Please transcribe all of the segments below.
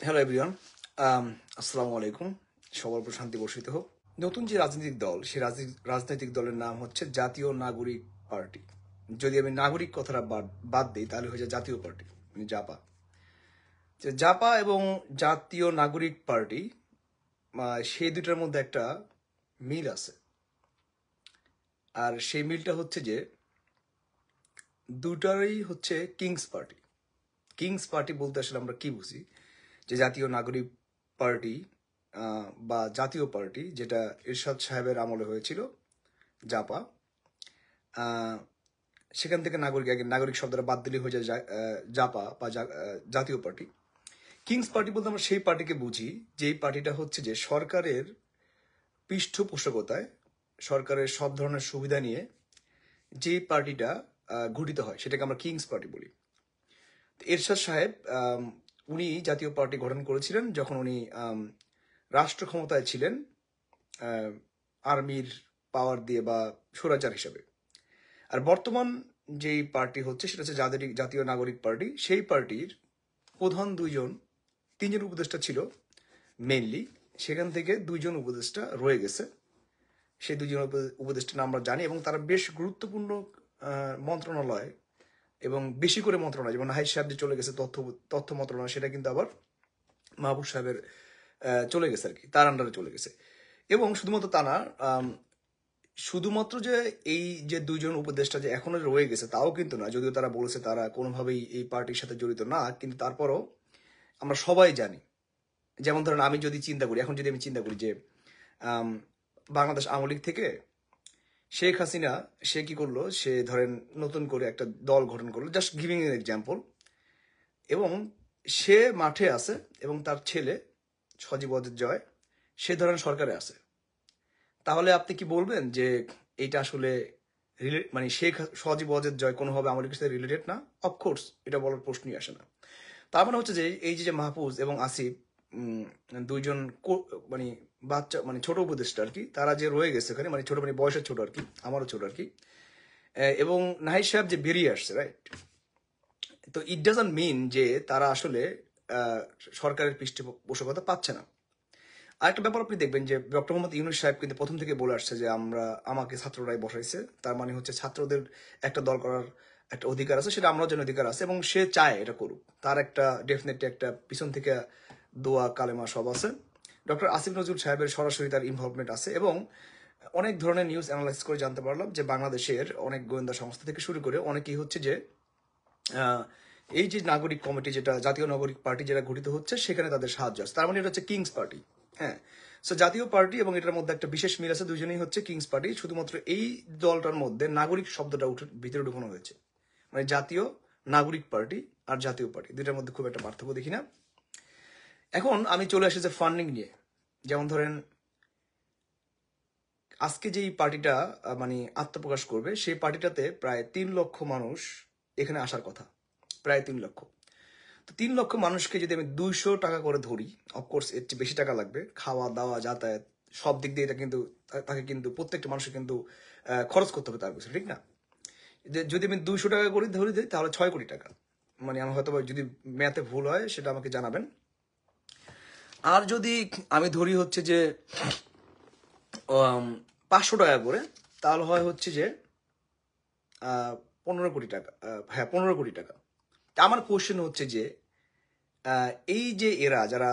Hello everyone, আসসালামু আলাইকুম। সবার উপর শান্তি বর্ষিত হোক। নতুন যে রাজনৈতিক দল, সেই রাজনৈতিক দলের নাম হচ্ছে জাতীয় নাগরিক পার্টি। যদি আমি নাগরিক কথাটা বাদ বাদ দিই, তাহলে হয়ে যায় জাতীয় পার্টি, মানে জাপা। যে জাপা এবং জাতীয় নাগরিক পার্টি, সেই দুটার মধ্যে একটা মিল আছে। আর সেই মিলটা হচ্ছে যে দুটারই হচ্ছে কিংস পার্টি। কিংস পার্টি বলতে আসলে আমরা কি বুঝি? যে জাতীয় নাগরিক পার্টি বা জাতীয় পার্টি, যেটা এরশাদ সাহেবের আমলে হয়েছিল, জাপা। আহ, সেখান থেকে নাগরিক শব্দটা বাদ দিলে হয়ে যায় জাপা বা জাতীয় পার্টি। কিংস পার্টি বলতে আমরা সেই পার্টিকে বুঝি যেই পার্টিটা হচ্ছে যে সরকারের পৃষ্ঠপোষকতায়, সরকারের সব ধরনের সুবিধা নিয়ে যে পার্টিটা গঠিত হয়, সেটাকে আমরা কিংস পার্টি বলি। এরশাদ সাহেব উনি জাতীয় পার্টি গঠন করেছিলেন যখন উনি রাষ্ট্র ক্ষমতায় ছিলেন, আর্মির পাওয়ার দিয়ে বা স্বৈরাচার হিসেবে। আর বর্তমান যেই পার্টি হচ্ছে সেটা হচ্ছে জাতীয় নাগরিক পার্টি। সেই পার্টির প্রধান তিনজন উপদেষ্টা ছিল মেইনলি। সেখান থেকে দুইজন উপদেষ্টা রয়ে গেছে। সেই দুইজন উপদেষ্টার নাম আমরা জানি এবং তারা বেশ গুরুত্বপূর্ণ মন্ত্রণালয় এবং বেশি করে মন্ত্রণালয়, যেমন নাহিদ সাহেব যে চলে গেছে তথ্য মন্ত্রণালয়, সেটা কিন্তু আবার মাহবুব সাহেবের চলে গেছে আর কি, তার আন্ডারে চলে গেছে। এবং শুধুমাত্র তা না, শুধুমাত্র যে এই যে দুইজন উপদেষ্টা যে এখনো রয়ে গেছে তাও কিন্তু না, যদিও তারা বলেছে তারা কোনোভাবেই এই পার্টির সাথে জড়িত না, কিন্তু তারপরও আমরা সবাই জানি। যেমন ধরেন আমি যদি চিন্তা করি যে বাংলাদেশ আওয়ামী লীগ থেকে শেখ হাসিনা, সে কি করলো, সে ধরেন নতুন করে একটা দল গঠন করলো, জাস্ট গিভিং এন এক্সাম্পল, এবং সে মাঠে আছে এবং তার ছেলে সজীব ওয়াজেদ জয় সে ধরেন সরকারে আছে। তাহলে আপনি কি বলবেন যে এইটা আসলে মানে শেখ সজীব ওয়াজেদ জয় কোনোভাবে আওয়ামী লীগের সাথে রিলেটেড না? অফকোর্স, এটা বলার প্রশ্নই আসে না। তার মানে হচ্ছে যে এই যে মাহফুজ এবং আসিফ, দুইজন মানে বাচ্চা, মানে ছোট উপদেষ্টা আর কি, তারা যে রয়ে গেছে ওখানে, মানে ছোট, মানে বয়সের ছোট আর কি, আমারও ছোট আর কি। এবং নাহিদ সাহেব যে বেরিয়ে আসছে, রাইট? তো ইট ডাজন্ট মিন যে তারা আসলে সরকারের পৃষ্ঠপোষকতা পাচ্ছে না। আরেকটা ব্যাপার আপনি দেখবেন যে ডক্টর মোহাম্মদ ইউনূস সাহেব কিন্তু প্রথম থেকে বলে আসছে যে আমাকে ছাত্ররাই বসাইছে, তার মানে হচ্ছে ছাত্রদের একটা দল করার একটা অধিকার আছে, সেটা আমরাও যেন অধিকার আছে, এবং সে চায় এটা করুক। তার একটা ডেফিনেটলি একটা পিছন থেকে দোয়া কালেমা সব আছে। ডক্টর আসিফ নজরুল সাহেবের সরাসরি তার ইনভলভমেন্ট আছে, এবং অনেক ধরনের নিউজ অ্যানালাইসিস করে জানতে পারলাম যে বাংলাদেশের অনেক গোয়েন্দা সংস্থা থেকে শুরু করে অনেকেই হচ্ছে যে এই যে নাগরিক কমিটি, যেটা জাতীয় নাগরিক পার্টি যেটা গঠিত হচ্ছে, সেখানে তাদের সাহায্য আছে। তার মানে এটা হচ্ছে কিংস পার্টি। হ্যাঁ, সো জাতীয় পার্টি এবং এটার মধ্যে একটা বিশেষ মিল আছে, দুজনেই হচ্ছে কিংস পার্টি। শুধুমাত্র এই দলটার মধ্যে নাগরিক শব্দটা ভিতরে ঢুকানো হয়েছে, মানে জাতীয় নাগরিক পার্টি আর জাতীয় পার্টি দুইটার মধ্যে খুব একটা পার্থক্য দেখি না। এখন আমি চলে আসি যে ফান্ডিং নিয়ে। যেমন ধরেন আজকে যেই পার্টিটা মানে আত্মপ্রকাশ করবে, সেই পার্টিটাতে প্রায় 3 লক্ষ মানুষ এখানে আসার কথা, প্রায় 3 লক্ষ। তো 3 লক্ষ মানুষকে যদি আমি 200 টাকা করে ধরি, অফকোর্স এর চেয়ে বেশি টাকা লাগবে, খাওয়া দাওয়া যাতায়াত সব দিক দিয়ে এটা কিন্তু তাকে কিন্তু প্রত্যেকটা মানুষের কিন্তু খরচ করতে হবে তার পিছনে, ঠিক না? যদি আমি 200 টাকা করে ধরে দিই তাহলে 6 কোটি টাকা। মানে আমার হয়তো যদি ম্যাথে ভুল হয় সেটা আমাকে জানাবেন। আর যদি আমি ধরি হচ্ছে যে 500 টাকা করে, তাহলে হয় হচ্ছে যে 15 কোটি টাকা। হ্যাঁ, 15 কোটি টাকা। আমার কোশ্চেন হচ্ছে যে এই যে এরা যারা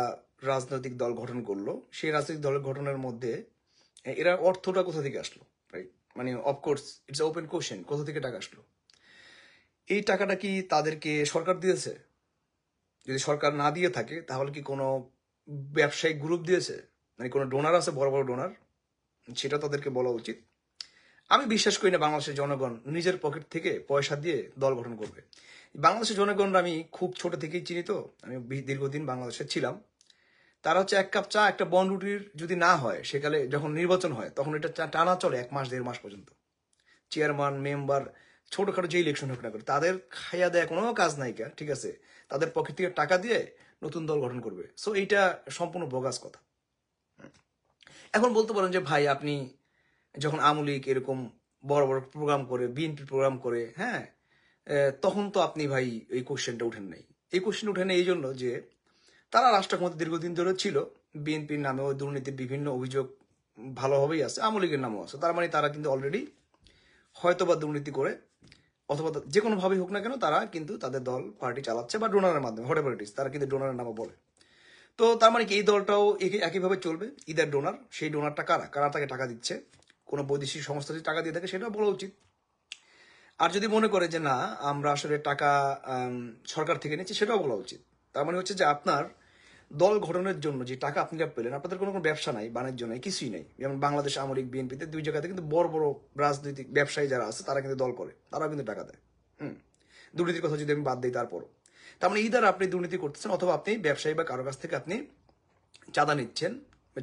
রাজনৈতিক দল গঠন করলো, সেই রাজনৈতিক দলের গঠনের মধ্যে এরা অর্থটা কোথা থেকে আসলো, রাইট? মানে অফকোর্স ইটস ওপেন কোশ্চেন, কোথা থেকে টাকা আসলো? এই টাকাটা কি তাদেরকে সরকার দিয়েছে? যদি সরকার না দিয়ে থাকে তাহলে কি কোনো ব্যবসায়িক গ্রুপ দিয়েছে? মানে কোনো ডোনার আছে, বড় বড় ডোনার? সেটা তাদেরকে বলা উচিত। আমি বিশ্বাস করি না বাংলাদেশের জনগণ নিজের পকেট থেকে পয়সা দিয়ে দল গঠন করবে। বাংলাদেশের জনগণরা আমি খুব ছোট থেকেই চিনি, তো আমি দীর্ঘদিন বাংলাদেশে ছিলাম। তারা হচ্ছে 1 কাপ চা, একটা বন রুটির যদি না হয়, সেকালে যখন নির্বাচন হয় তখন এটা টানা চলে 1 মাস 1.5 মাস পর্যন্ত। চেয়ারম্যান, মেম্বার, ছোটখাটো যে ইলেকশন হোক না করে, তাদের খাইয়া দেয়া কোনো কাজ নাই, ঠিক আছে? তাদের পকেট থেকে টাকা দিয়ে নতুন দল গঠন করবে। সো এইটা সম্পূর্ণ বোগাস কথা। এখন বলতে পারেন যে ভাই, আপনি যখন আওয়ামী লীগ এরকম বড় বড় প্রোগ্রাম করে, বিএনপি প্রোগ্রাম করে, হ্যাঁ, তখন তো আপনি ভাই এই কোশ্চেনটা উঠেন নাই। এই কোশ্চেন উঠেন এই জন্য যে তারা রাষ্ট্র ক্ষমতা দীর্ঘদিন ধরে ছিল, বিএনপির নামেও দুর্নীতির বিভিন্ন অভিযোগ ভালোভাবেই আছে, আওয়ামী লীগের নামও আছে। তার মানে তারা কিন্তু অলরেডি হয়তোবা দুর্নীতি করে অথবা যে কোনোভাবেই হোক না কেন তারা কিন্তু তাদের দল পার্টি চালাচ্ছে, বা ডোনারের মাধ্যমে, হোয়াটএভার ইট ইজ, তারা কিন্তু ডোনারের নামও বলে। তো তার মানে কি এই দলটাও একইভাবে চলবে? ইদার ডোনার, সেই ডোনারটা কারা, কারা তাকে টাকা দিচ্ছে? কোনো বৈদেশিক সংস্থা যদি টাকা দিয়ে থাকে সেটাও বলা উচিত। আর যদি মনে করে যে না আমরা আসলে টাকা সরকার থেকে নিচ্ছি, সেটাও বলা উচিত। তার মানে হচ্ছে যে আপনার দল গঠনের জন্য যে টাকা আপনারা পেলেন, আপনাদের কোনো ব্যবসা নাই, বাণিজ্য নাই, কিছুই নাই। যেমন বাংলাদেশ আওয়ামী লীগ, বিএনপিতে দুই জায়গাতে কিন্তু বড় বড় রাজনৈতিক ব্যবসায়ী যারা আছে তারা কিন্তু দল করে, তারাও কিন্তু টাকা দেয়। দুর্নীতির কথা যদি আমি বাদ দিই তারপরও, তার মানে ইদার আপনি দুর্নীতি করতেছেন, অথবা আপনি ব্যবসায়ী বা কারো কাছ থেকে আপনি চাঁদা নিচ্ছেন,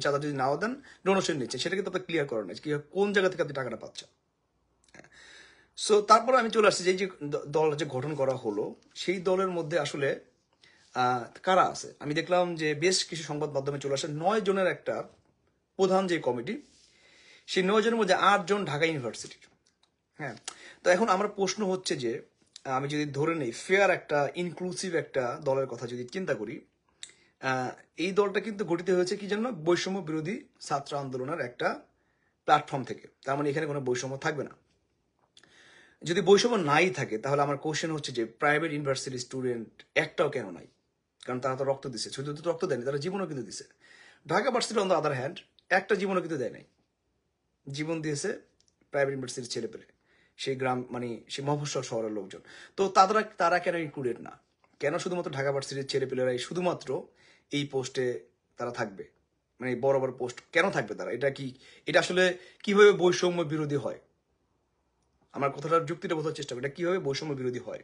চাঁদা যদি নাও দেন ডোনেশন নিচ্ছেন, সেটা কিন্তু আপনার ক্লিয়ার করার নেই কি কোন জায়গা থেকে আপনি টাকাটা পাচ্ছেন। সো তারপরে আমি চলে আসছি যে দল যে গঠন করা হলো, সেই দলের মধ্যে আসলে কারা আছে। আমি দেখলাম যে বেশ কিছু সংবাদ মাধ্যমে চলে আসে 9 জনের একটা প্রধান যে কমিটি, সেই 9 জনের মধ্যে 8 জন ঢাকা ইউনিভার্সিটির। হ্যাঁ, তো এখন আমার প্রশ্ন হচ্ছে যে আমি যদি ধরে নেই ফেয়ার একটা ইনক্লুসিভ একটা দলের কথা যদি চিন্তা করি, এই দলটা কিন্তু গঠিত হয়েছে কি জন্য? বৈষম্য বিরোধী ছাত্র আন্দোলনের একটা প্ল্যাটফর্ম থেকে। তার মানে এখানে কোনো বৈষম্য থাকবে না। যদি বৈষম্য নাই থাকে তাহলে আমার কোশ্চেন হচ্ছে যে প্রাইভেট ইউনিভার্সিটি স্টুডেন্ট একটাও কেন নাই? কারণ তারা তো রক্ত দিছে, শুধু তো রক্ত দেয়নি, তারা জীবনও কিন্তু দিছে। Dhaka varsity on the other hand একটা জীবনও কিন্তু দেয় নাই, জীবন দিয়েছে প্রাইভেট ইউনিভার্সিটির ছেলে পেলে, সেই গ্রাম মানে সেই মফস্বল শহরের লোকজন। তো তারা কেন ইনক্লুডেড না? কেন শুধুমাত্র ঢাকা ভার্সিটির ছেলে পেলেরাই শুধুমাত্র এই পোস্টে তারা থাকবে? মানে বড় বড় পোস্ট কেন থাকবে তারা? এটা আসলে কিভাবে বৈষম্য বিরোধী হয়? আমার কথাটার যুক্তিটা বোঝার চেষ্টা করি, এটা কিভাবে বৈষম্য বিরোধী হয়?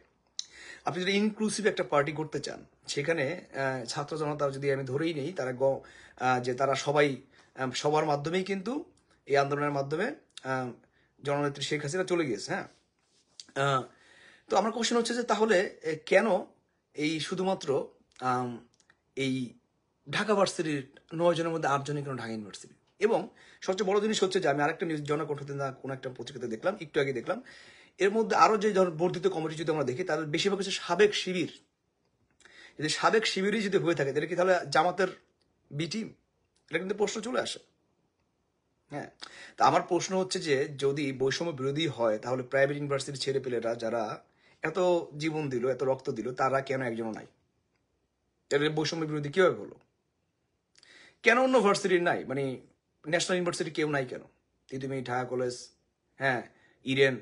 আপনি যদি ইনক্লুসিভ একটা পার্টি করতে চান, সেখানে ছাত্র জনতা যদি আমি ধরেই নেই তারা যে তারা সবাই সবার মাধ্যমেই কিন্তু এই আন্দোলনের মাধ্যমে জননেত্রী শেখ হাসিনা চলে গিয়েছে। হ্যাঁ, তো আমার কোশ্চেন হচ্ছে যে তাহলে কেন এই শুধুমাত্র এই ঢাকা ভার্সিটির 9 জনের মধ্যে 8 জনই কেন ঢাকা ইউনিভার্সিটি? এবং সবচেয়ে বড় জিনিস হচ্ছে যে আমি আরেকটা নিউজ জনকণ্ঠতে না কোনো একটা পত্রিকাতে দেখলাম, একটু আগে দেখলাম, এর মধ্যে আরো যে বর্ধিত কমিটি যদি আমরা দেখি তাদের বেশিরভাগ হচ্ছে সাবেক শিবির। যদি সাবেক শিবিরই যদি হয়ে থাকে তাহলে কি তাহলে জামাতের বি টিম? এটা কিন্তু প্রশ্ন চলে আসে। হ্যাঁ, তা আমার প্রশ্ন হচ্ছে যে যদি বৈষম্য বিরোধী হয় তাহলে প্রাইভেট ইউনিভার্সিটির ছেলে পেলেরা যারা এত জীবন দিল, এত রক্ত দিল, তারা কেন একজনও নাই? তাহলে বৈষম্য বিরোধী কিভাবে হলো? কেন অন্য ভার্সিটির নাই? মানে ন্যাশনাল ইউনিভার্সিটি কেউ নাই কেন? তুমি ঢাকা কলেজ, হ্যাঁ, ইডেন,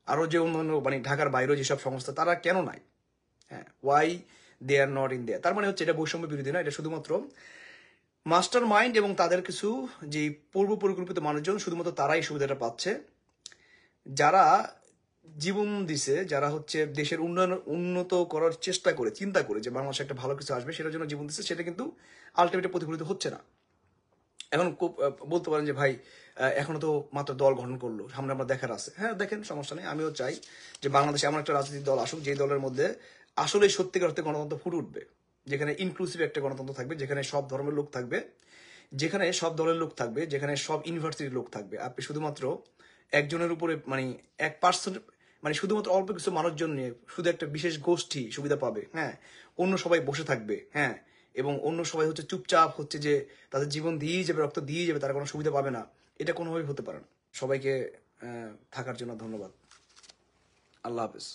আরো যে অন্যান্য মানে ঢাকার বাইরেও যেসব সংস্থা তারা কেন নাই? হ্যাঁ, why they are not in there? তার মানে হচ্ছে এটা বৈষম্য বিরোধী না, এটা শুধুমাত্র মাস্টার মাইন্ড এবং তাদের কিছু যে পূর্ব পরিকল্পিত মানুষজন, শুধুমাত্র তারাই সুবিধাটা পাচ্ছে। যারা জীবন দিছে, যারা হচ্ছে দেশের উন্নত করার চেষ্টা করে, চিন্তা করে যে বাংলাদেশে একটা ভালো কিছু আসবে সেটার জন্য জীবন দিচ্ছে, সেটা কিন্তু আলটিমেটলি প্রতিফলিত হচ্ছে না। এখন বলতে পারেন যে ভাই এখনো তো মাত্র দল গঠন করলো, সামনে আমরা দেখার আছে। হ্যাঁ, দেখেন, সমস্যা নেই। আমিও চাই যে বাংলাদেশে এমন একটা রাজনৈতিক দল আসুক যে দলের মধ্যে আসলে সত্যিকার অর্থে গণতন্ত্র ফুটে উঠবে, যেখানে ইনক্লুসিভ একটা গণতন্ত্র থাকবে, যেখানে সব ধর্মের লোক থাকবে, যেখানে সব দলের লোক থাকবে, যেখানে সব ইউনিভার্সিটির লোক থাকবে। আপনি শুধুমাত্র একজনের উপরে মানে 1% মানে শুধুমাত্র অল্প কিছু মানুষজন নিয়ে শুধু একটা বিশেষ গোষ্ঠী সুবিধা পাবে। হ্যাঁ, অন্য সবাই বসে থাকবে। হ্যাঁ, এবং অন্য সবাই হচ্ছে চুপচাপ হচ্ছে যে তাদের জীবন দিয়েই যাবে, রক্ত দিয়েই যাবে, তারা কোনো সুবিধা পাবে না। এটা কোনোভাবেই হতে পারে না। সবাইকে থাকার জন্য ধন্যবাদ। আল্লাহ হাফেজ।